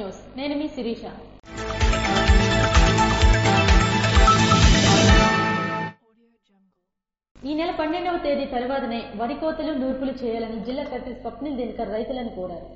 News. నేను మీ శిరీష. ఈ నెల 12వ తేదీ తర్వాతనే వరి కోతలు నూర్పులు చేయాలని జిల్లా కలెక్టర్ స్వప్నిల్ దినకర్ రైతులను కోరారు.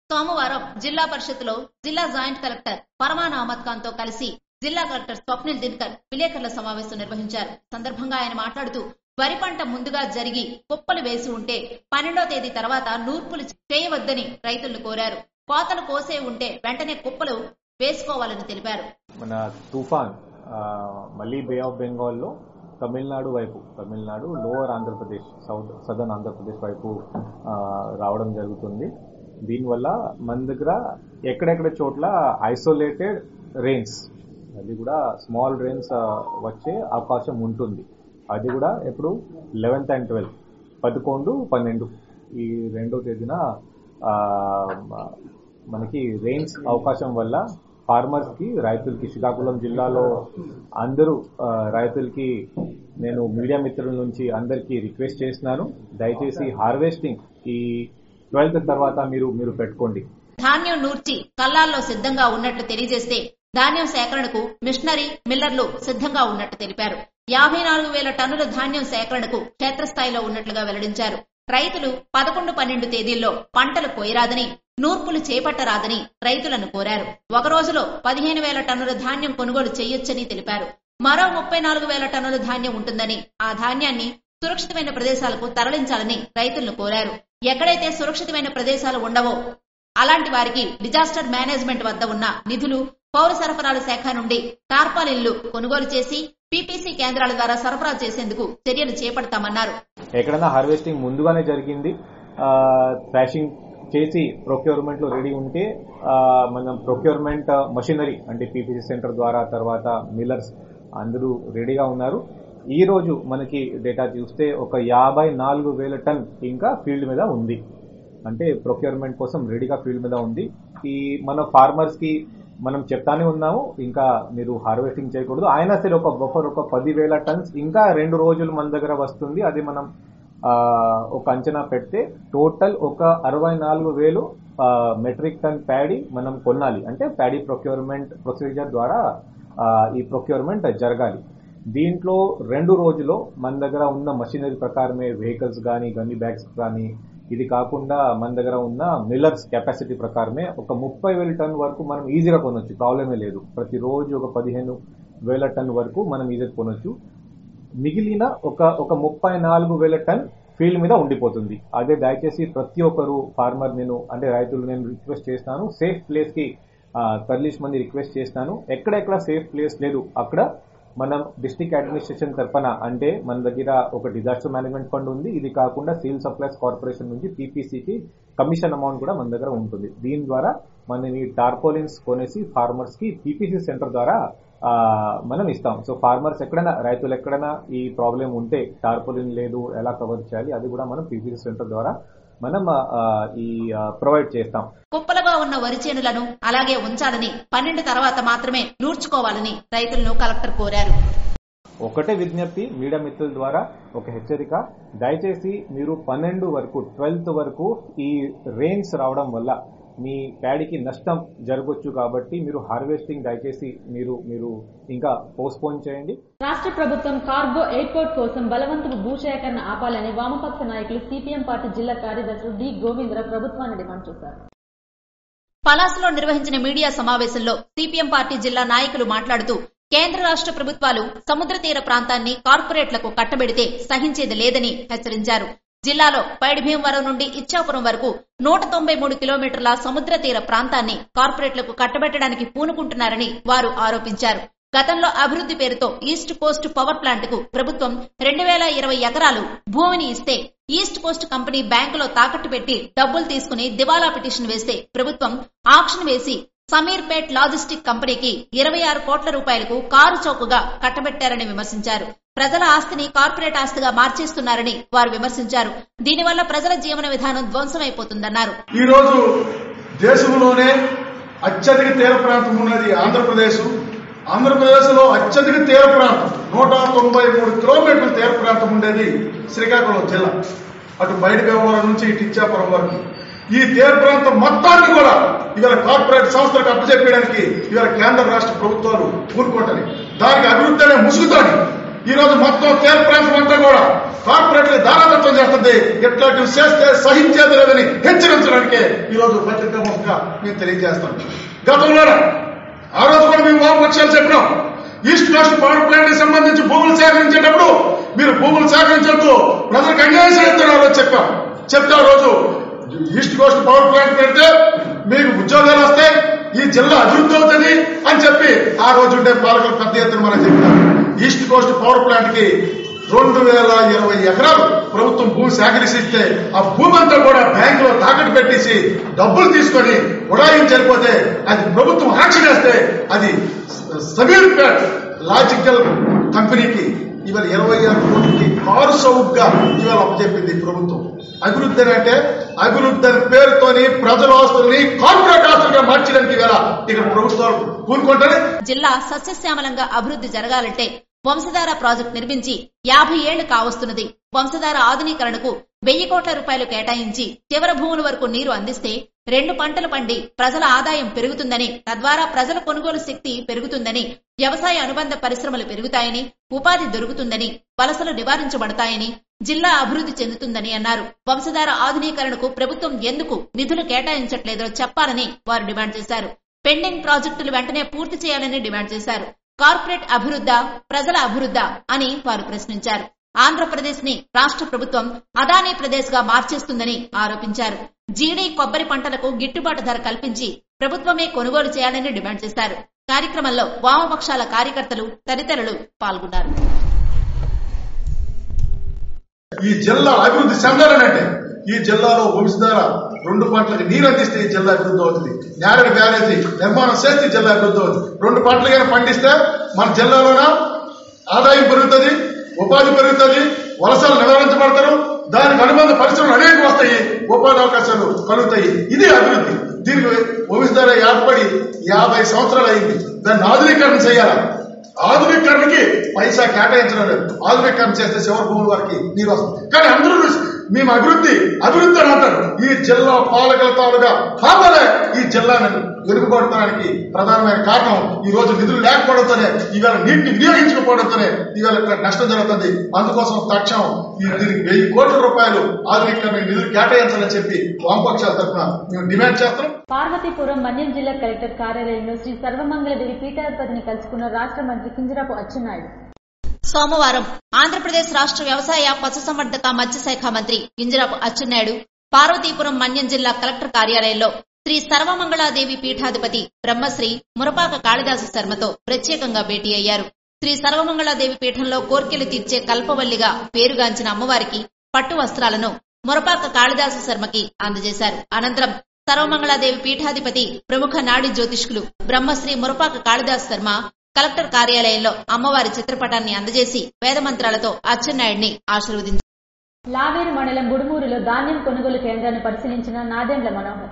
సోమవారం జిల్లా పరిషత్లో జిల్లా జాయింట్ కలెక్టర్ పరమాన్ అహ్మద్ ఖాన్ తో కలిసి జిల్లా కలెక్టర్ స్వప్నిల్ దినకర్ విలేకరుల సమావేశం నిర్వహించారు. సందర్భంగా ఆయన మాట్లాడుతూ వరి పంట ముందుగా జరిగి కుప్పలు వేసి ఉంటే 12వ తేదీ తర్వాత నూర్పులు చేయవద్దని రైతులను కోరారు. కోతలు కోసే ఉంటే వెంటనే కుప్పలు వేసుకోవాలని తెలిపారు. మన తుఫాన్ మళ్ళీ బే ఆఫ్ బెంగాల్ లో తమిళనాడు లోవర్ ఆంధ్రప్రదేశ్ సదర్న్ ఆంధ్రప్రదేశ్ వైపు రావడం జరుగుతుంది. దీనివల్ల మన దగ్గర ఎక్కడెక్కడ చోట్ల ఐసోలేటెడ్ రెయిన్స్, అది కూడా స్మాల్ రెయిన్స్ వచ్చే అవకాశం ఉంటుంది. అది కూడా ఎప్పుడు 11th and 12th 11, 12 ఈ 2వ తేదీన మనకి రెయిన్స్ అవకాశం వల్ల ఫార్మర్స్ కి, రైతులకి, శ్రీకాకుళం జిల్లాలో అందరూ రైతులకి నేను మీడియా మిత్రుల నుంచి అందరికీ రిక్వెస్ట్ చేస్తున్నాను, దయచేసి హార్వెస్టింగ్ ఈ 12th తర్వాత మీరు పెట్టుకోండి. ధాన్యం నూర్చి కల్లాల్లో సిద్ధంగా ఉన్నట్లు తెలియజేస్తే ధాన్యం సేకరణకు మిషనరీ మిల్లర్లు సిద్ధంగా ఉన్నట్టు తెలిపారు. 54,000 టన్నుల ధాన్యం సేకరణకు క్షేత్రస్థాయిలో ఉన్నట్లుగా వెల్లడించారు. రైతులు 11, 12 తేదీల్లో పంటలు కోయరాదని, నూర్పులు చేపట్టరాదని రైతులను కోరారు. ఒక రోజులో 15,000 టన్నుల ధాన్యం కొనుగోలు చేయొచ్చని తెలిపారు. మరో 34,000 టన్నుల ధాన్యం ఉంటుందని, ఆ ధాన్యాన్ని సురక్షితమైన ప్రదేశాలకు తరలించాలని రైతులను కోరారు. ఎక్కడైతే సురక్షితమైన ప్రదేశాలు ఉండవో అలాంటి వారికి డిజాస్టర్ మేనేజ్మెంట్ వద్ద ఉన్న నిధులు పౌర సరఫరాల శాఖ నుండి టార్పాలిన్లు కొనుగోలు చేసి పీపీసీ కేంద్రాల ద్వారా సరఫరా చేసేందుకు చర్యలు చేపడతామన్నారు. ఎక్కడైనా హార్వెస్టింగ్ ముందుగానే జరిగింది, థ్రాషింగ్ చేసి ప్రొక్యూర్మెంట్ లో రెడీ ఉంటే మనం ప్రొక్యూర్మెంట్ మషినరీ అంటే పీపీసీ సెంటర్ ద్వారా తర్వాత మిల్లర్స్ అందరూ రెడీగా ఉన్నారు. ఈ రోజు మనకి డేటా చూస్తే ఒక 54,000 టన్ ఇంకా ఫీల్డ్ మీద ఉంది, అంటే ప్రొక్యూర్మెంట్ కోసం రెడీగా ఫీల్డ్ మీద ఉంది. ఈ మన ఫార్మర్స్ కి మనం చెప్తానే ఉన్నాము, ఇంకా మీరు హార్వెస్టింగ్ చేయకూడదు. అయినా సరే ఒక బఫర్ ఒక 10,000 టన్స్ ఇంకా 2 రోజులు మన దగ్గర వస్తుంది. అది మనం ఒక అంచనా పెడితే టోటల్ ఒక 64,000 మెట్రిక్ టన్ ప్యాడీ మనం కొనాలి. అంటే ప్యాడీ ప్రొక్యూర్మెంట్ ప్రొసీజర్ ద్వారా ఈ ప్రొక్యూర్మెంట్ జరగాలి. దీంట్లో 2 రోజుల్లో మన దగ్గర ఉన్న మషినరీ ప్రకారమే వెహికల్స్ కానీ, గన్నీ బ్యాగ్స్ కానీ, ఇది కాకుండా మన దగ్గర ఉన్న మిల్లర్స్ కెపాసిటీ ప్రకారమే ఒక 30,000 టన్ వరకు మనం ఈజీగా కొనొచ్చు, ప్రాబ్లమే లేదు. ప్రతిరోజు ఒక 15,000 టన్ వరకు మనం ఈజీగా కొనొచ్చు. మిగిలిన ఒక 34,000 టన్ ఫీల్డ్ మీద ఉండిపోతుంది. అదే దయచేసి ప్రతి ఒక్కరు ఫార్మర్ అంటే రైతులు నేను రిక్వెస్ట్ చేస్తాను, సేఫ్ ప్లేస్ కి తరలించమని రిక్వెస్ట్ చేస్తాను. ఎక్కడెక్కడ సేఫ్ ప్లేస్ లేదు అక్కడ మనం డిస్ట్రిక్ట్ అడ్మినిస్ట్రేషన్ తరఫున, అంటే మన దగ్గర ఒక డిజాస్టర్ మేనేజ్మెంట్ ఫండ్ ఉంది, ఇది కాకుండా సివిల్ సప్లైస్ కార్పొరేషన్ నుంచి పీపీసీకి కమిషన్ అమౌంట్ కూడా మన దగ్గర ఉంటుంది. దీని ద్వారా మనం ఈ టార్పోలిన్స్ కొనేసి ఫార్మర్స్ కి పీపీసీ సెంటర్ ద్వారా మనం ఇస్తాం. సో ఫార్మర్స్ ఎక్కడైనా, రైతులు ఎక్కడైనా ఈ ప్రాబ్లం ఉంటే టార్పోలిన్ లేదు ఎలా కవర్ చేయాలి అది కూడా మనం పీపీసీ సెంటర్ ద్వారా మనం ఈ ప్రొవైడ్ చేస్తాం. కుప్పలుగా ఉన్న వరి చేనులను అలాగే ఉంచాలని, 12 తర్వాత మాత్రమే నూర్చుకోవాలని రైతులను కలెక్టర్ కోరారు. ఒకటే విజ్ఞప్తి మీడియా మిత్రుల ద్వారా, ఒక హెచ్చరిక, దయచేసి మీరు 12 వరకు 12th వరకు ఈ రెయిన్స్ రావడం వల్ల మీ ప్యాడీకి నష్టం జరగొచ్చు. కాబట్టి మీరు హార్వెస్టింగ్ దయచేసి మీరు ఇంకా పోస్ట్పోన్ చేయండి. రాష్ట్ర ప్రభుత్వం కార్గో ఎయిర్పోర్ట్ కోసం బలవంతపు భూసేకరణ ఆపాలని వామపక్ష నాయకులు సిపిఎం పార్టీ జిల్లా కార్యదర్శులు డి గోవిందరావు ప్రభుత్వాన్ని డిమాండ్ చేశారు. పలాసలో నిర్వహించిన మీడియా సమావేశంలో సిపిఎం పార్టీ జిల్లా నాయకులు మాట్లాడుతూ కేంద్ర రాష్ట్ర ప్రభుత్వాలు సముద్ర తీర ప్రాంతాన్ని కార్పొరేట్లకు కట్టబెడితే సహించేది లేదని హెచ్చరించారు. జిల్లాలో పైడి భీమవరం నుండి ఇచ్చాపురం వరకు 193 కిలోమీటర్ల సముద్ర తీర ప్రాంతాన్ని కార్పొరేట్లకు కట్టబెట్టడానికి పూనుకుంటున్నారని వారు ఆరోపించారు. గతంలో అభివృద్ది పేరుతో ఈస్ట్ కోస్ట్ పవర్ ప్లాంట్ కు ప్రభుత్వం 2,020 ఎకరాలు భూమిని ఇస్తే ఈస్ట్ కోస్ట్ కంపెనీ బ్యాంకులో తాకట్టు పెట్టి డబ్బులు తీసుకుని దివాలా పిటిషన్ వేస్తే ప్రభుత్వం ఆక్షన్ వేసి సమీర్పేట్ లాజిస్టిక్ కంపెనీకి 26 కోట్ల రూపాయలకు కారు చౌకగా కట్టబెట్టారని విమర్శించారు. ప్రజల ఆస్తిని కార్పొరేట్ ఆస్తిగా మార్చేస్తున్నారని వారు విమర్శించారు. దీనివల్ల ప్రజల జీవన విధానం ధ్వంసమైపోతుందన్నారు. ఈ రోజు దేశంలోనే అత్యధిక తీర ప్రాంతం ఉన్నది ఆంధ్రప్రదేశ్. ఆంధ్రప్రదేశ్ లో అత్యధిక తీర ప్రాంతం 193 కిలోమీటర్ల తీర ప్రాంతం ఉండేది శ్రీకాకుళం జిల్లా. అటు బయట భీమవరం నుంచి ఇటు ఇచ్చాపురం వరకు ఈ తీర ప్రాంతం మొత్తాన్ని కూడా ఇవాళ కార్పొరేట్ సంస్థలకు అప్పచెప్పడానికి ఇవాళ కేంద్ర రాష్ట్ర ప్రభుత్వాలు కూరుకుంటాయి. దానికి అభివృద్ధి అనే ముసుగుతాని ఈ రోజు మొత్తం తీర ప్రాంతం అంతా కూడా కార్పొరేట్లు దారాదత్వం చేస్తుంది. ఎట్లాంటివి చేస్తే సహించేది లేదని హెచ్చరించడానికే ఈ రోజు పత్రికాముఖంగా మేము తెలియజేస్తాం. గతంలో ఆ రోజు కూడా మేము వామపక్షాలు చెప్పినాం. ఈస్ట్ కోస్ట్ పవర్ ప్లాంట్ కి సంబంధించి భూములు సేకరించేటప్పుడు మీరు భూములు సేకరించొద్దు, ప్రజలకు అన్యాయం చేస్తున్నారు చెప్తే ఆ రోజు ఈస్ట్ కోస్ట్ పవర్ ప్లాంట్ పెడితే మీకు ఉద్యోగాలు వస్తాయి, ఈ జిల్లా అభివృద్ధి అవుతుంది అని చెప్పి ఆ రోజు ఉండే పాలకులు పెద్ద ఎత్తున మనం చెప్పారు. ఈస్ట్ కోస్ట్ పవర్ ప్లాంట్ కి 2020 ఎకరాలు ప్రభుత్వం భూమి సేకరిస్తే ఆ భూమి అంతా కూడా బ్యాంకులో తాకట్టు పెట్టేసి డబ్బులు తీసుకొని ఉడాయించి వెళ్ళిపోతే అది ప్రభుత్వం యాక్షన్ వేస్తే అది సమీర్పేట్ లాజికల్ కంపెనీకి ఇవాళ 26 కోట్లకి కారు సౌకగా ఇవాళ అప్పచెప్పింది ప్రభుత్వం. అభివృద్ధి అంటే అభివృద్ధి అనే పేరుతోని ప్రజల ఆస్తుల్ని కార్పొరేట్ ఆస్తులుగా మార్చడానికి ఇవాళ ఇక్కడ ప్రభుత్వాలు కూరుకుంటారు. జిల్లా సస్యశ్యామలంగా అభివృద్ధి జరగాలంటే వంశధార ప్రాజెక్టు నిర్మించి 50 ఏళ్లు కావస్తున్నది. వంశధార ఆధునీకరణకు 1000 కోట్ల రూపాయలు కేటాయించి చివరి భూముల వరకు నీరు అందిస్తే 2 పంటలు పండి ప్రజల ఆదాయం పెరుగుతుందని, తద్వారా ప్రజల కొనుగోలు శక్తి పెరుగుతుందని, వ్యవసాయ అనుబంధ పరిశ్రమలు పెరుగుతాయని, ఉపాధి దొరుకుతుందని, వలసలు నివారించబడతాయని, జిల్లా అభివృద్ధి చెందుతుందని అన్నారు. వంశధార ఆధునీకరణకు ప్రభుత్వం ఎందుకు నిధులు కేటాయించట్లేదో చెప్పాలని వారు డిమాండ్ చేశారు. పెండింగ్ ప్రాజెక్టులు వెంటనే పూర్తి చేయాలని డిమాండ్ చేశారు. కార్పొరేట్ అభివృద్ధా, ప్రజల అభివృద్ధా అని వారు ప్రశ్నించారు. ఆంధ్రప్రదేశ్ ని రాష్ట్ర ప్రభుత్వం అదానీ ప్రదేశ్ గా మార్చేస్తుందని ఆరోపించారు. జీడీ కొబ్బరి పంటలకు గిట్టుబాటు ధర కల్పించి ప్రభుత్వమే కొనుగోలు చేయాలని డిమాండ్ చేశారు. కార్యక్రమంలో వామపక్షాల కార్యకర్తలు తదితరులు పాల్గొన్నారు. ఈ జిల్లా అభివృద్ధి చెందాలనంటే ఈ జిల్లాలో వంశధార 2 పంటలకు నీరు అందిస్తే ఈ జిల్లా అభివృద్ధి అవుతుంది. నేరేడు బ్యారేజీ నిర్మాణం చేస్తే జిల్లా అభివృద్ధి అవుతుంది. 2 పంటలుగా పండిస్తే మన జిల్లాలోన ఆదాయం పెరుగుతుంది, ఉపాధి పెరుగుతుంది, వలసలు నివారించబడతారు, దానికి అనుబంధ పరిశ్రమలు అనేక వస్తాయి, ఉపాధి అవకాశాలు కలుగుతాయి. ఇది అభివృద్ధి. దీనికి వంశధార ఏర్పడి 50 సంవత్సరాలు అయింది. దాన్ని ఆధునీకరణ చేయాలి. ఆధునీకరణకి పైసా కేటాయించడం లేదు. ఆధునీకరణ చేస్తే చివరి భూముల వరకు నీరు వస్తుంది. కానీ అందరూ మేము అభివృద్ధి అని అంటారు. ఈ జిల్లా పాలకుల తాలుగా కావాలే ఈ జిల్లాను వెనుకబడటానికి ప్రధానమైన కారణం ఈ రోజు నిధులు లేకపోవడంతోనే, ఇవాళ నీటిని వినియోగించకపోవడంతోనే ఇవాళ ఇక్కడ నష్టం జరుగుతుంది. అందుకోసం తక్షణం దీనికి 1000 కోట్ల రూపాయలు ఆధునీకరణ నిధులు కేటాయించాలని చెప్పి వామపక్షాల తరఫున మేము డిమాండ్ చేస్తున్నాం. పార్వతీపురం మన్యం జిల్లా కలెక్టర్ కార్యాలయంలో శ్రీ సర్వమంగళదేవి పీఠాధిపతిని కలుసుకున్న రాష్ట్ర మంత్రి కింజరాపు అచ్చెన్నాయుడు. సోమవారం ఆంధ్రప్రదేశ్ రాష్ట్ర వ్యవసాయ పశుసంవర్ధక మత్స్యశాఖ మంత్రి కింజరాపు అచ్చెన్నాయుడు పార్వతీపురం మన్యం జిల్లా కలెక్టర్ కార్యాలయంలో శ్రీ సర్వమంగళాదేవి పీఠాధిపతి బ్రహ్మశ్రీ మురపాక కాళిదాసు శర్మతో ప్రత్యేకంగా భేటీ అయ్యారు. శ్రీ సర్వమంగళాదేవి పీఠంలో కోర్కెలు తీర్చే కల్పవల్లిగా పేరుగాంచిన అమ్మవారికి పట్టు వస్త్రాలను మురపాక కాళిదాసు శర్మకి అందజేశారు. అనంతరం సర్వమంగళాదేవి పీఠాధిపతి ప్రముఖ నాడి జ్యోతిష్కులు బ్రహ్మశ్రీ మురపాక కాళిదాసు శర్మ కలెక్టర్ కార్యాలయంలో అమ్మవారి చిత్రపటాన్ని అందజేసి వేదమంత్రాలతో అచ్చెన్నాయుడిని ఆశీర్వదించారు. లావేరు మండలం బుడుమూరులో ధాన్యం కొనుగోలు కేంద్రాన్ని పరిశీలించిన నాదెండ్ల మనోహర్.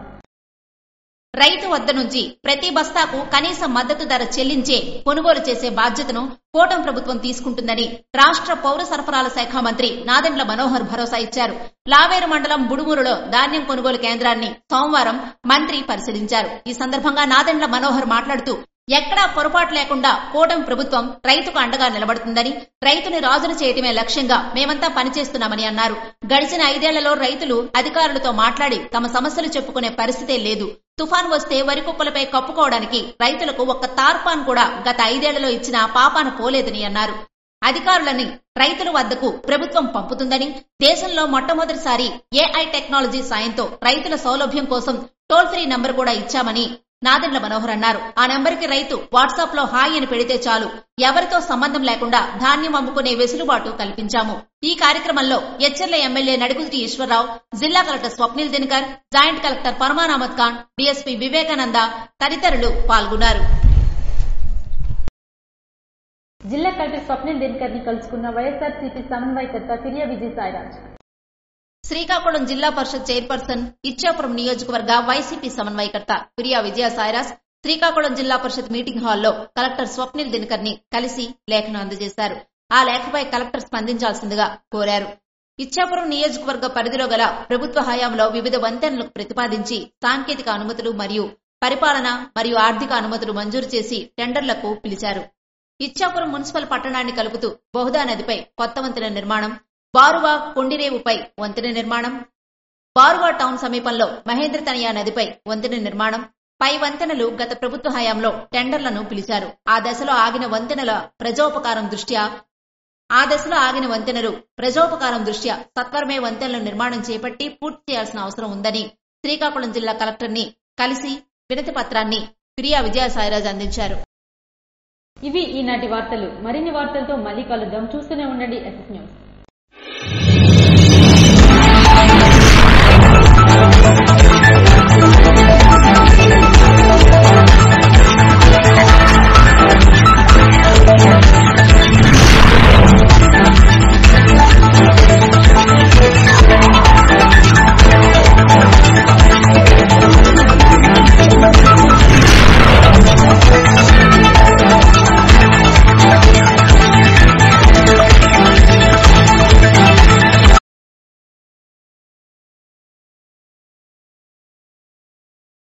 రైతు వద్ద నుంచి ప్రతి బస్తాకు కనీస మద్దతు ధర చెల్లించే కొనుగోలు చేసే బాధ్యతను కూటమి ప్రభుత్వం తీసుకుంటుందని రాష్ట్ర పౌర సరఫరాల శాఖ మంత్రి నాదెండ్ల మనోహర్ భరోసా ఇచ్చారు. లావేరు మండలం బుడుమూరులో ధాన్యం కొనుగోలు కేంద్రాన్ని సోమవారం మంత్రి పరిశీలించారు. ఈ సందర్భంగా నాదెండ్ల మనోహర్ మాట్లాడుతూ ఎక్కడా పొరపాటు లేకుండా కూటమి ప్రభుత్వం రైతుకు అండగా నిలబడుతుందని, రైతుని రాజును చేయటమే లక్ష్యంగా మేమంతా పనిచేస్తున్నామని అన్నారు. గడిచిన 5 ఏళ్లలో రైతులు అధికారులతో మాట్లాడి తమ సమస్యలు చెప్పుకునే పరిస్థితే లేదు. తుఫాన్ వస్తే వరి కుప్పలపై కప్పుకోవడానికి రైతులకు ఒక్క తార్పాన్ కూడా గత 5 ఏళ్లలో ఇచ్చిన పాపాన పోలేదని అన్నారు. అధికారులని రైతుల వద్దకు ప్రభుత్వం పంపుతుందని, దేశంలో మొట్టమొదటిసారి ఏఐ టెక్నాలజీ సాయంతో రైతుల సౌలభ్యం కోసం టోల్ ఫ్రీ నంబర్ కూడా ఇచ్చామని నాదెండ్ల మనోహర్ అన్నారు. ఆ నెంబర్కి రైతు వాట్సాప్ లో హాయ్ అని పెడితే చాలు, ఎవరితో సంబంధం లేకుండా ధాన్యం అమ్ముకునే వెసులుబాటు కల్పించాము. ఈ కార్యక్రమంలో ఎచ్చెర్ల ఎమ్మెల్యే నడుగుతి ఈశ్వరరావు, జిల్లా collector Swapnil Dinakar, joint collector Farman Ahmed Khan, DSP Vivekananda తదితరులు పాల్గొన్నారు. జిల్లా కలెక్టర్ స్వప్నిల్ దినకర్ ని కలుసుకున్న వైఎస్ఆర్సీపీ సమన్వయకర్త ఫిర్యా విజయసాయిరాజ్. శ్రీకాకుళం జిల్లా పరిషత్ చైర్పర్సన్, ఇచ్చాపురం నియోజకవర్గ వైసీపీ సమన్వయకర్త ఫిర్యా విజయసాయిరాజ్ శ్రీకాకుళం జిల్లా పరిషత్ మీటింగ్ హాల్లో కలెక్టర్ స్వప్నిల్ దినకర్ ని కలిసి లేఖను అందజేశారు. ఆ లేఖపై కలెక్టర్ స్పందించాల్సిందిగా కోరారు. ఇచ్చాపురం నియోజకవర్గ పరిధిలో గల ప్రభుత్వ హయాంలో వివిధ వంతెనలకు ప్రతిపాదించి సాంకేతిక అనుమతులు మరియు పరిపాలన మరియు ఆర్థిక అనుమతులు మంజూరు చేసి టెండర్లకు పిలిచారు. ఇచ్చాపురం మున్సిపల్ పట్టణాన్ని కలుపుతూ బహుదా నదిపై కొత్త వంతెన నిర్మాణం, బారువా కొండిరేవుపై వంతెన నిర్మాణం, బారువా టౌన్ సమీపంలో మహేంద్రతనయ నదిపై వంతెన నిర్మాణం, పై వంతెనలు గత ప్రభుత్వ హయాంలో టెండర్లను పిలిచారు. ఆ దశలో ఆగిన వంతెనల ప్రజోపకారం దృష్ట్యా సత్వరమే వంతెనల నిర్మాణం చేపట్టి పూర్తి చేయాల్సిన అవసరం ఉందని శ్రీకాకుళం జిల్లా కలెక్టర్ని కలిసి వినతి పత్రాన్ని ప్రియా విజయసాయిరాజ్ అందించారు. ఇవి ఈనాటి వార్తలు. మరిన్ని వార్తలతో మళ్ళీ కలుద్దాం. చూస్తూనే ఉండండి SS న్యూస్.